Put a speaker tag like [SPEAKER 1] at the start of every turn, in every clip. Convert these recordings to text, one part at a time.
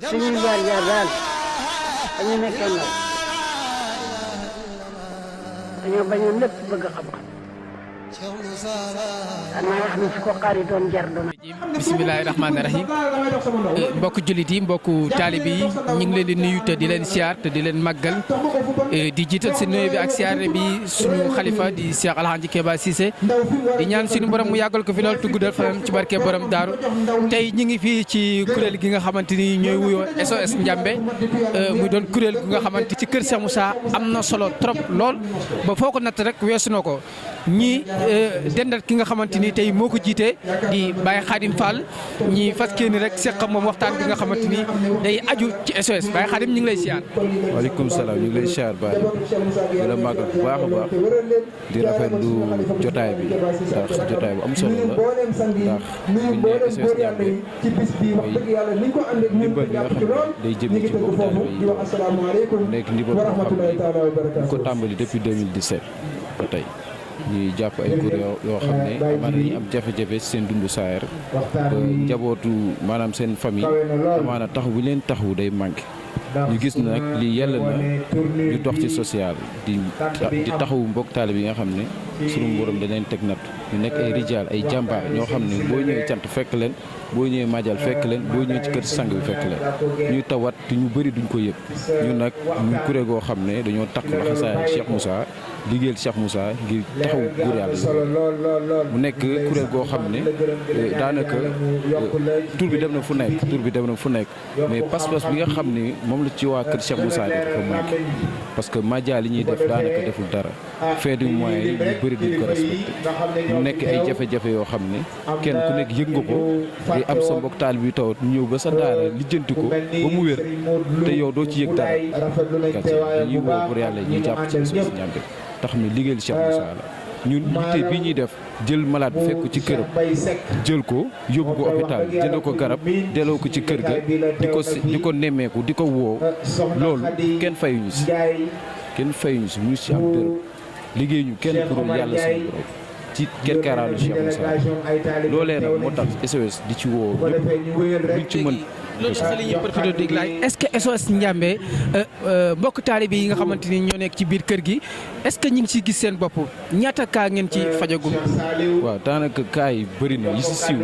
[SPEAKER 1] suñuy jaar-jaar daal dañu nekkee ndaw dañoo bañoon lépp bëgg xam-xam xanaa wax ni su ko xaari doon jar doon.
[SPEAKER 2] bisimilahi rahmaani rahim mbokk jullit yi mbokk taalibe yi ñu ngi leen di nuyu te di leen siyaar te di leen màggal di jiital si nuyu bi ak siyaare bi suñu xalifa di Cheikh Alhaji Keba Cissé di ñaan suñu borom mu yàggal ko fi lool tuggudal fanam ci barke borom daaru tey ñu ngi fii ci kuréel gi nga xamante ni ñooy wuyoo SOS Ndiambé muy doon kuréel gi nga xamante ci kër Cheikh Moussa am na solo trop lool ba foo ko natt rek weesu na ko ñi dendal ki nga xamante ni tey moo ko jiite di Baye Khadim Fall ñi fas kéeni rek seq moom waxtaan bi nga xamante ni day aju ci SOS Baye Khadim ñu ngi lay siyaar.
[SPEAKER 3] waaleykum salaam ñu ngi lay siyaar baax di la màggal bu baax a baax di rafetlu jotaay bi ndax jotaay bu am solo la ndax buñ nee SOS Ndiambé mooy ndimbal bi nga xam ne day jëm ci mbokku taalibe yi nekk ndimbal boo xam ne ñu ko tàmbali depuis 2017 ba tey. ñuy jàpp ay kuréel yoo xam ne amaana dañuy am jafe-jafe seen dundu saayar njabootu maanaam seen famille amaana taxu bu leen taxawu day manqué ñu gis nag lii yàlla na ñu dox ci social di taxawu mbokk taalibe yi nga xam ne sunu borom da leen teg natt ñu nekk ay rijaal ay jàmbaar ñoo xam ne boo ñëwee cant fekk leen boo ñëwee majal fekk leen boo ñëwee ci kër sang bi fekk leen ñuy tawat te ñu bëri duñ ko yëg ñu nag ñu kuréel goo xam ne dañoo takk laxasaay Cheikh Moussa liggéeyal Cheikh Moussa ngir taxaw góor yàlla mu nekk kuréel goo xam ne daanaka tur bi dem na fu nekk mais pas-pas bi nga xam ne moom la ci waa kër Cheikh Moussa bi dafa manqué parce que majal li ñuy def daanaka deful dara fin du mois yi ñu bëri duñ ko respecté mu nekk ay jafe-jafe yoo xam ne kenn ku nekk yëg nga ko day am sa mbokk taal bi tawat ñëw ba sa daara lijjanti ko ba mu wér te yow doo ci yëg dara gàcce dañuy woo pour yàlla ñuy jàpp ci SOS Ndiambé tax mi liggéeyal Cheikh Moussa la ñun yitte bii ñuy def jël malade bi fekk ko ci këram jël ko yóbbu ko hôpital jënd ko garab delloo ko ci kër ga di ko nemmeeku di ko woo loolu kenn fayuñu si ñu si am dërëm liggéey ñu kenn pour yàlla suñu borom ci kerkeraanu Cheikh Moussa loolee nag moo tax SOS di ci woo ñëpp luñ ci mën.
[SPEAKER 2] loolu sax la ñuy profité di laaj est-ce que SOS Ndiambé mbokk taalibe yi nga xamante ni ñoo nekk ci biir kër gi est-ce que ñu ngi ciy gis seen bopp ñaata kaa ngeen ci fajagum.
[SPEAKER 3] waaw daanaka kaa yi bëri na yi si siiw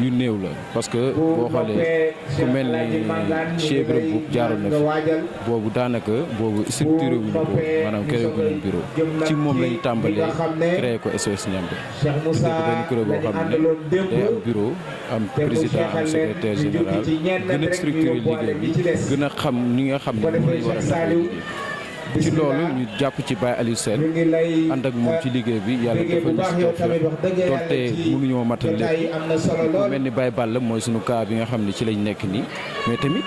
[SPEAKER 3] yu néew la parce que boo xoolee ku mel ni Cheikh Ibrahima Boub jaaroon na fi boobu daanaka boobu structuré wuñu ko maanaam créé wuñu bureau ci moom la ñu tàmbalee créé ko SOS Ndiambé te benn kuréel boo xam ne day am bureau am président am secrétaire général. gën a structuré liggéey bi gën a xam ni nga xam ne moom lañu war a taxawee liggéey ci loolu ñu jàpp ci Baye Aliou Sène ànd ak moom ci liggéey bi yàlla dafa ñu si donte mënuñoo matal lépp ku mel ni Baye Balla mooy sunu cas bi nga xam ne ci lañ nekk nii mais tamit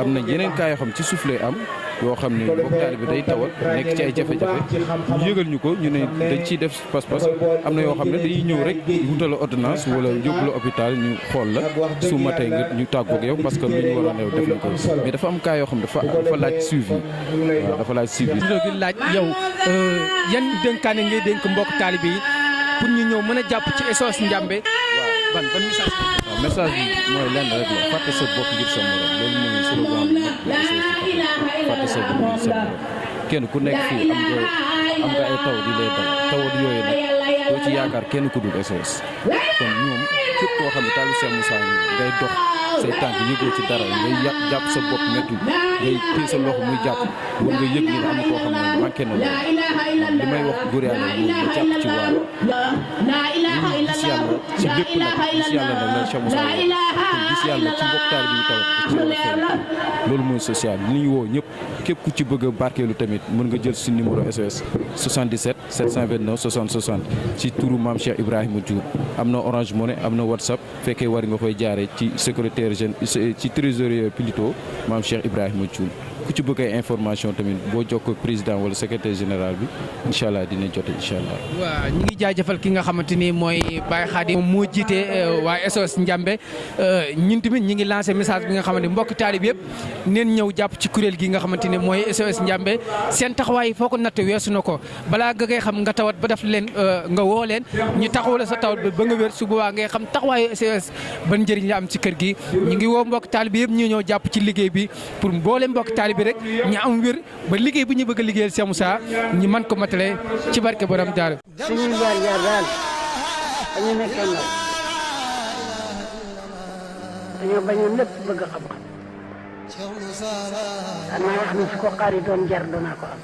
[SPEAKER 3] am na yeneen cas yoo xam ci suuf lay am yoo xam ne mbokk taalibe bi day tawat nekk ci ay jafe-jafe ñu yëgal ñu ko ñu ne dañ ciy def pas-pas am na yoo xam ne dañuy ñëw rek wutal la ordonnance wala yóbbu la hôpital ñu xool la su matee nga ñu tàggoog yow parce que lu ñu waroon a yow def nañ ko mais dafa am cas yoo xam ne dafa laaj suivi waaw dafa laaj suivi.
[SPEAKER 2] di laaj yow yan dénkaane ngay dénk mbokk taalibe yi pour ñu ñëw mën a jàpp ci SOS Ndiambé. ban message.
[SPEAKER 3] waaw message bi mooy lenn rek la fàtte sa bopp ngir sa morom loolu mooy slogan bi fàtte sa bopp ngir sa morom kenn ku nekk fii am nga ay taw di lay dal tawat yooyu nag doo ci yaakaar kenn ku dul SOS kon ñoom képp koo xam ne taalibe Cheikh Moussa ngay dox say tànk yëgoo ci dara ngay jàpp sa bopp métti ngay téye sa loxo muy jàpp war nga yëg ni am na koo xam ne manqué na loolu li may wax góor yàlla moom nga jàpp ci wàll gis yàlla ci lépp nag gis yàlla nag la Cheikh Moussa kon gis yàlla ci mbokk taal bi ñu taw ci war a feeñ loolu mooy social li ñu woo ñëpp képp ku ci bëgg a barkeelu tamit mën nga jël suñu numéro SOS 77 729 60 60 ci turu maam Cheikh Ibrahima Diouf am na Orange Money am na WhatsApp fekkee war nga koy jaaree ci secrétaire jeune ci trésorier plutôt maam Cheikh Ibrahima Diouf ku ci bëgg ay information tamit boo jokkoo président wala secrétaire général bi incha allah dina jot incha allah.
[SPEAKER 2] waaw ñu ngi jaajëfal ki nga xamante ni mooy Baye Khadim moom moo jiite waa SOS Ndiambé ñun tamit ñi ngi lancé message bi nga xamante ni mbokk taalib yëpp neen ñëw jàpp ci kuréel gi nga xamante ni mooy SOS Ndiambé seen taxawaay foo ko natt weesu na ko balaa nga koy xam nga tawat ba def leen nga woo leen ñu taxaw la sa tawat ba nga wér su boobaa ngay xam taxawaayu SOS ban njëriñ la am ci kër gi ñu ngi woo mbokk taalib yëpp ñu ñëw jàpp ci liggéey bi pour mboolem mbokk taalib bi rek ñu am wér ba liggéey bu ñu bëgg a liggéeyal Cheikh Moussa ñu mën ko matale ci barke borom Daaru.
[SPEAKER 1] suñuy jaar daal dañu nekkee ndaw dañoo bañoon lépp bëgg xam-xam. daan naa wax ni su ko xaaritoon jar danaa ko am.